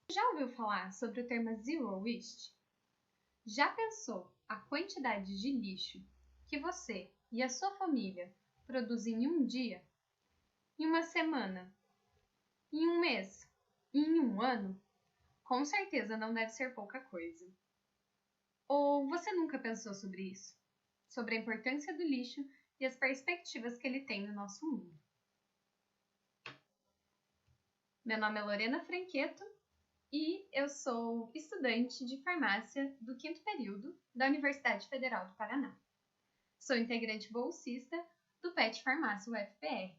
Já ouviu falar sobre o termo Zero Waste? Já pensou a quantidade de lixo que você e a sua família produzem em um dia, em uma semana, em um mês e em um ano? Com certeza não deve ser pouca coisa. Ou você nunca pensou sobre isso? Sobre a importância do lixo e as perspectivas que ele tem no nosso mundo. Meu nome é Lorena Franqueto e eu sou estudante de farmácia do 5º período da Universidade Federal do Paraná. Sou integrante bolsista do PET Farmácia UFPR.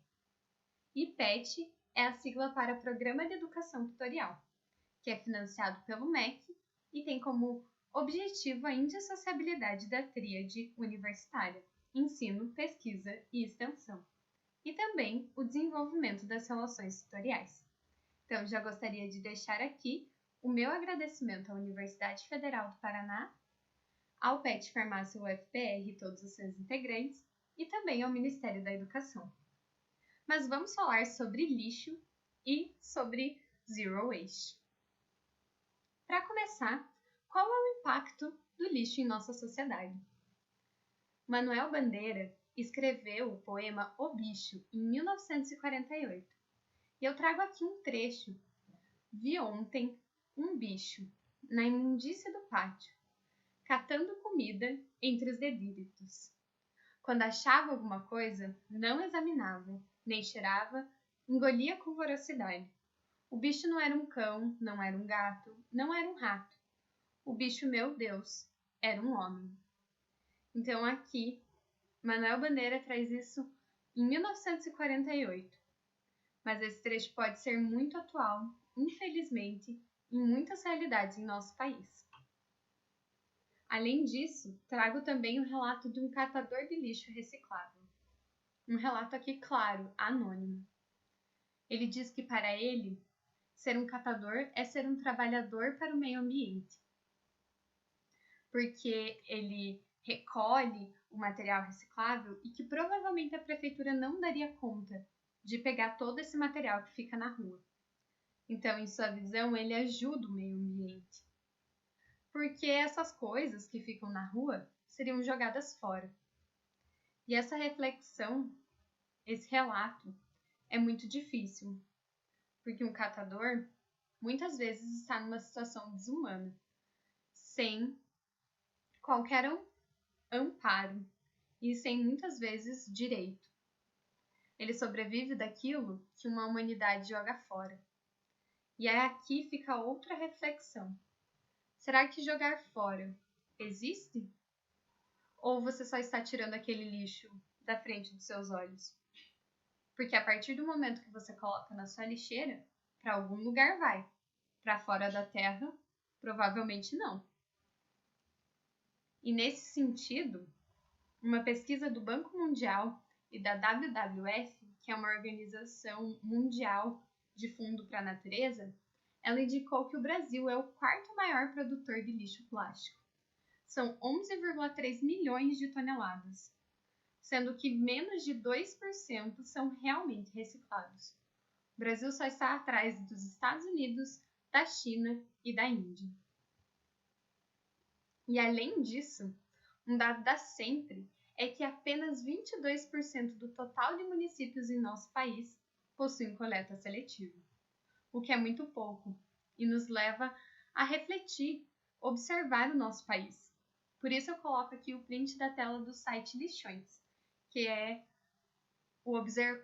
E PET é a sigla para Programa de Educação Tutorial, que é financiado pelo MEC e tem como objetivo a indissociabilidade da tríade universitária, ensino, pesquisa e extensão, e também o desenvolvimento das relações tutoriais. Então, já gostaria de deixar aqui o meu agradecimento à Universidade Federal do Paraná, ao PET Farmácia UFPR e todos os seus integrantes, e também ao Ministério da Educação. Mas vamos falar sobre lixo e sobre Zero Waste. Para começar, qual é o impacto do lixo em nossa sociedade? Manuel Bandeira escreveu o poema O Bicho em 1948. E eu trago aqui um trecho. Vi ontem um bicho na imundícia do pátio, catando comida entre os detritos. Quando achava alguma coisa, não examinava, nem cheirava, engolia com voracidade. O bicho não era um cão, não era um gato, não era um rato. O bicho, meu Deus, era um homem. Então aqui, Manuel Bandeira traz isso em 1948. Mas esse trecho pode ser muito atual, infelizmente, em muitas realidades em nosso país. Além disso, trago também o relato de um catador de lixo reciclável. Um relato aqui claro, anônimo. Ele diz que para ele, ser um catador é ser um trabalhador para o meio ambiente. Porque ele recolhe o material reciclável e que provavelmente a prefeitura não daria conta de pegar todo esse material que fica na rua. Então, em sua visão, ele ajuda o meio ambiente. Porque essas coisas que ficam na rua seriam jogadas fora. E essa reflexão, esse relato, é muito difícil, porque um catador muitas vezes está numa situação desumana, sem qualquer amparo e sem muitas vezes direito. Ele sobrevive daquilo que uma humanidade joga fora. E aí aqui fica outra reflexão. Será que jogar fora existe? Ou você só está tirando aquele lixo da frente dos seus olhos? Porque a partir do momento que você coloca na sua lixeira, para algum lugar vai. Para fora da terra, provavelmente não. E nesse sentido, uma pesquisa do Banco Mundial e da WWF, que é uma organização mundial de fundo para a natureza, ela indicou que o Brasil é o 4º maior produtor de lixo plástico. São 11,3 milhões de toneladas, sendo que menos de 2% são realmente reciclados. O Brasil só está atrás dos Estados Unidos, da China e da Índia. E além disso, um dado da Sempre é que apenas 22% do total de municípios em nosso país possuem coleta seletiva, o que é muito pouco e nos leva a refletir, observar o nosso país. Por isso eu coloco aqui o print da tela do site Lixões, que é o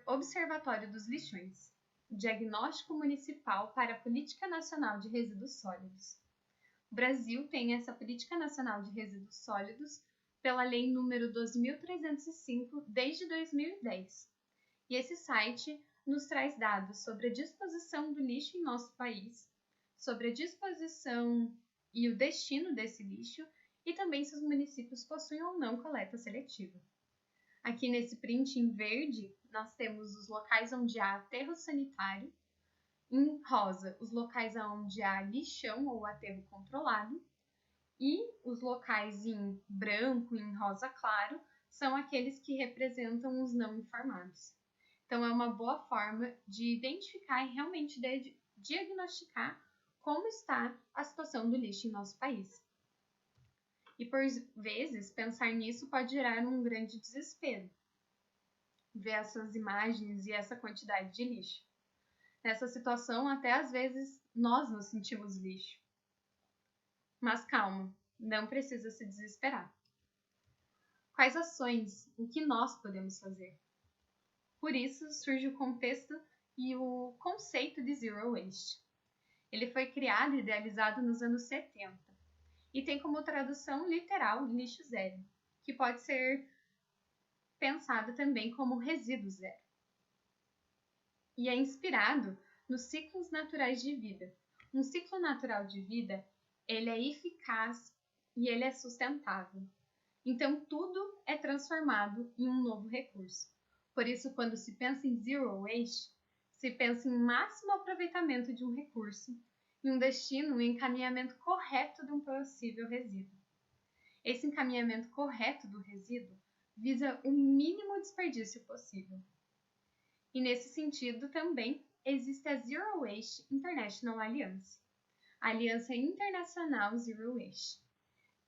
Observatório dos Lixões, Diagnóstico Municipal para a Política Nacional de Resíduos Sólidos. O Brasil tem essa Política Nacional de Resíduos Sólidos pela Lei nº 12.305 desde 2010. E esse site nos traz dados sobre a disposição do lixo em nosso país, sobre a disposição e o destino desse lixo e também se os municípios possuem ou não coleta seletiva. Aqui nesse print em verde, nós temos os locais onde há aterro sanitário, em rosa, os locais onde há lixão ou aterro controlado, e os locais em branco e em rosa claro são aqueles que representam os não informados. Então, é uma boa forma de identificar e realmente diagnosticar como está a situação do lixo em nosso país. E por vezes, pensar nisso pode gerar um grande desespero. Ver essas imagens e essa quantidade de lixo. Nessa situação, até às vezes, nós nos sentimos lixo. Mas calma, não precisa se desesperar. Quais ações, o que nós podemos fazer? Por isso surge o contexto e o conceito de Zero Waste. Ele foi criado e idealizado nos anos 70 e tem como tradução literal lixo zero, que pode ser pensado também como resíduo zero. E é inspirado nos ciclos naturais de vida. Um ciclo natural de vida, ele é eficaz e ele é sustentável. Então, tudo é transformado em um novo recurso. Por isso, quando se pensa em Zero Waste, se pensa em máximo aproveitamento de um recurso e um destino e encaminhamento correto de um possível resíduo. Esse encaminhamento correto do resíduo visa o mínimo desperdício possível. E nesse sentido também existe a Zero Waste International Alliance, a Aliança Internacional Zero Waste,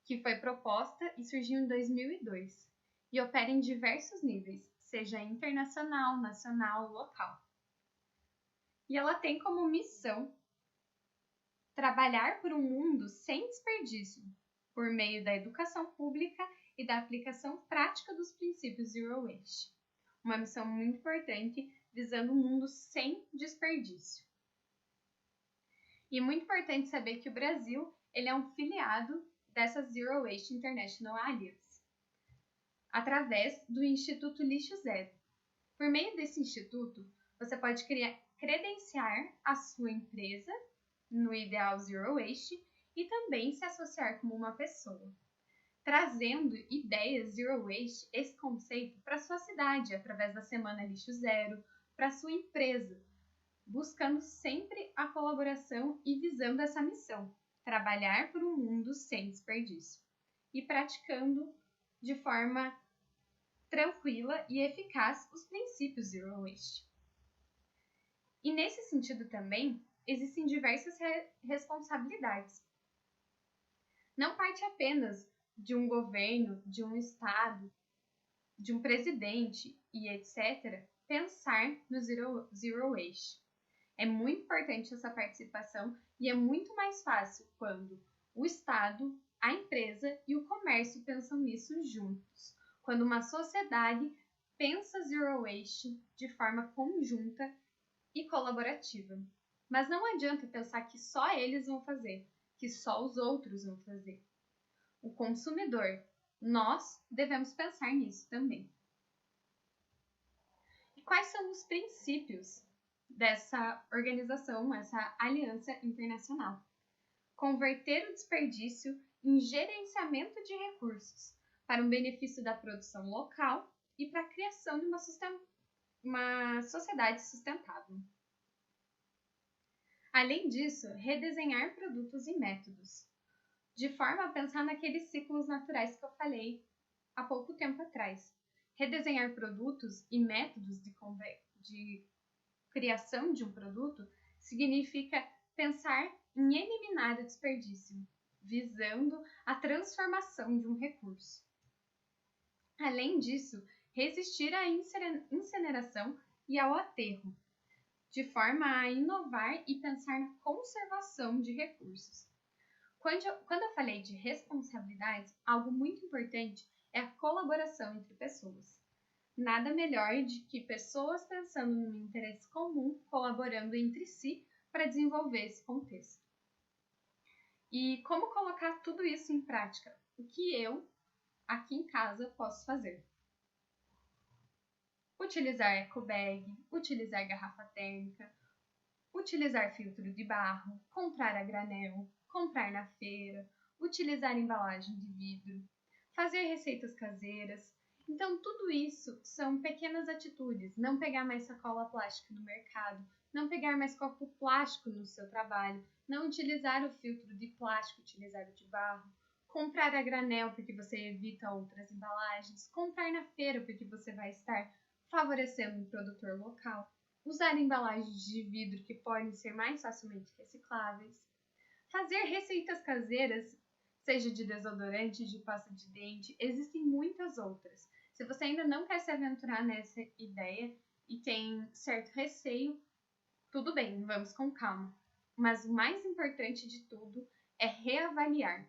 que foi proposta e surgiu em 2002 e opera em diversos níveis, seja internacional, nacional, local. E ela tem como missão trabalhar por um mundo sem desperdício, por meio da educação pública e da aplicação prática dos princípios Zero Waste. Uma missão muito importante, visando um mundo sem desperdício. E muito importante saber que o Brasil ele é um filiado dessa Zero Waste International Alliance, através do Instituto Lixo Zero. Por meio desse instituto, você pode credenciar a sua empresa no ideal Zero Waste e também se associar como uma pessoa, trazendo ideias Zero Waste, esse conceito, para sua cidade, através da Semana Lixo Zero, para sua empresa, buscando sempre a colaboração e visando essa missão, trabalhar por um mundo sem desperdício, e praticando de forma tranquila e eficaz os princípios Zero Waste. E nesse sentido também, existem diversas responsabilidades. Não parte apenas de um governo, de um estado, de um presidente e etc., pensar no Zero Waste. É muito importante essa participação e é muito mais fácil quando o estado, a empresa e o comércio pensam nisso juntos. Quando uma sociedade pensa Zero Waste de forma conjunta e colaborativa. Mas não adianta pensar que só eles vão fazer, que só os outros vão fazer. O consumidor, nós devemos pensar nisso também. E quais são os princípios dessa organização, essa aliança internacional? Converter o desperdício em gerenciamento de recursos para um benefício da produção local e para a criação de uma sociedade sustentável. Além disso, redesenhar produtos e métodos, de forma a pensar naqueles ciclos naturais que eu falei há pouco tempo atrás. Redesenhar produtos e métodos de criação de um produto significa pensar em eliminar o desperdício, visando a transformação de um recurso. Além disso, resistir à incineração e ao aterro, de forma a inovar e pensar na conservação de recursos. Quando eu falei de responsabilidades, algo muito importante é a colaboração entre pessoas. Nada melhor de que pessoas pensando num interesse comum, colaborando entre si para desenvolver esse contexto. E como colocar tudo isso em prática? O que eu, aqui em casa, posso fazer? Utilizar ecobag, utilizar garrafa térmica, utilizar filtro de barro, comprar a granel, comprar na feira, utilizar embalagem de vidro, fazer receitas caseiras. Então, tudo isso são pequenas atitudes. Não pegar mais sacola plástica no mercado, não pegar mais copo plástico no seu trabalho, não utilizar o filtro de plástico, utilizar o de barro, comprar a granel porque você evita outras embalagens, comprar na feira porque você vai estar favorecendo um produtor local, usar embalagens de vidro que podem ser mais facilmente recicláveis. Fazer receitas caseiras, seja de desodorante, de pasta de dente, existem muitas outras. Se você ainda não quer se aventurar nessa ideia e tem certo receio, tudo bem, vamos com calma. Mas o mais importante de tudo é reavaliar.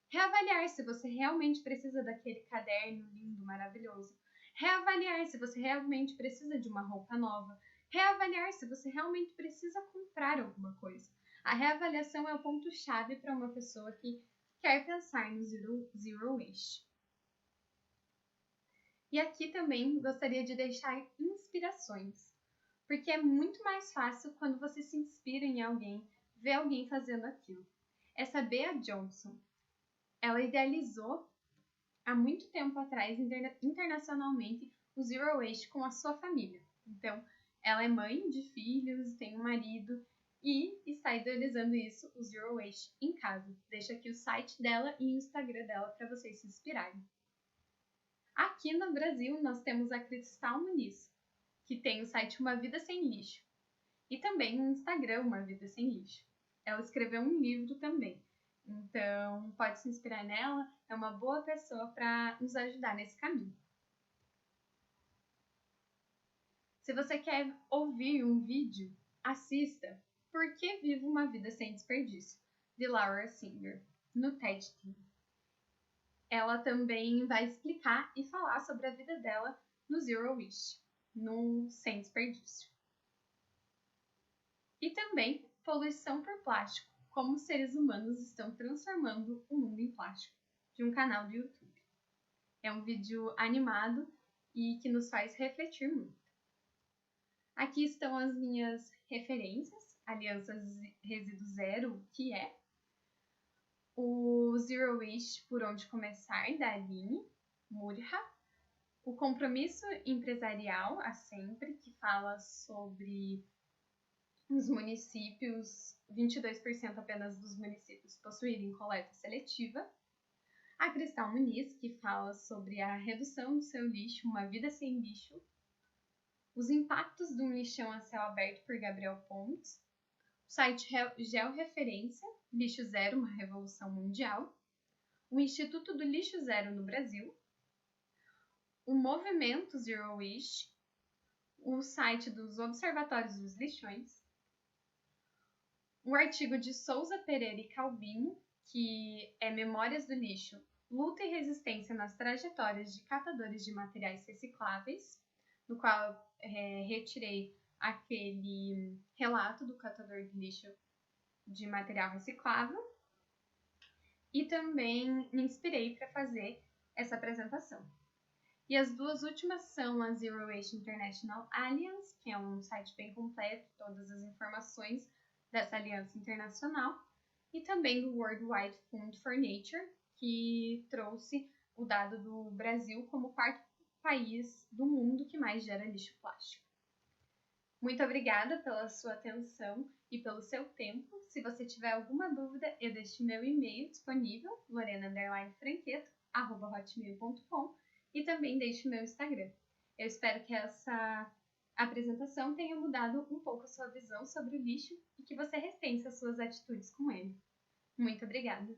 Reavaliar se você realmente precisa daquele caderno lindo, maravilhoso. Reavaliar se você realmente precisa de uma roupa nova. Reavaliar se você realmente precisa comprar alguma coisa. A reavaliação é o ponto-chave para uma pessoa que quer pensar no Zero Waste. E aqui também gostaria de deixar inspirações, porque é muito mais fácil quando você se inspira em alguém, ver alguém fazendo aquilo. Essa Bea Johnson, ela idealizou há muito tempo atrás, internacionalmente, o Zero Waste com a sua família. Então, ela é mãe de filhos, tem um marido e está idealizando isso, o Zero Waste, em casa. Deixo aqui o site dela e o Instagram dela para vocês se inspirarem. Aqui no Brasil, nós temos a Cristal Muniz, que tem o site Uma Vida Sem Lixo e também o Instagram Uma Vida Sem Lixo. Ela escreveu um livro também. Então, pode se inspirar nela, é uma boa pessoa para nos ajudar nesse caminho. Se você quer ouvir um vídeo, assista Por que Vivo uma Vida Sem Desperdício, de Laura Singer, no TED Team. Ela também vai explicar e falar sobre a vida dela no Zero Waste, no Sem Desperdício. E também poluição por plástico, como os seres humanos estão transformando o mundo em plástico, de um canal do YouTube. É um vídeo animado e que nos faz refletir muito. Aqui estão as minhas referências, Alianças Resíduo Zero, que é o Zero Waste Por Onde Começar, da Aline Murra, o Compromisso Empresarial, a Sempre, que fala sobre os municípios, 22% apenas dos municípios possuírem coleta seletiva. A Cristal Muniz, que fala sobre a redução do seu lixo, uma vida sem lixo. Os impactos de um lixão a céu aberto, por Gabriel Pontes. O site Georreferência, Lixo Zero, uma revolução mundial. O Instituto do Lixo Zero no Brasil. O Movimento Zero Waste. O site dos Observatórios dos Lixões. Um artigo de Souza Pereira e Calvino, que é Memórias do Lixo, Luta e Resistência nas Trajetórias de Catadores de Materiais Recicláveis, no qual retirei aquele relato do catador de lixo de material reciclável e também me inspirei para fazer essa apresentação. E as duas últimas são a Zero Waste International Alliance, que é um site bem completo, todas as informações dessa aliança internacional, e também do World Wide Fund for Nature, que trouxe o dado do Brasil como quarto país do mundo que mais gera lixo plástico. Muito obrigada pela sua atenção e pelo seu tempo. Se você tiver alguma dúvida, eu deixo meu e-mail disponível, lorena_franqueto@hotmail.com, e também deixo meu Instagram. Eu espero que essa apresentação tenha mudado um pouco a sua visão sobre o lixo e que você repense as suas atitudes com ele. Muito obrigada!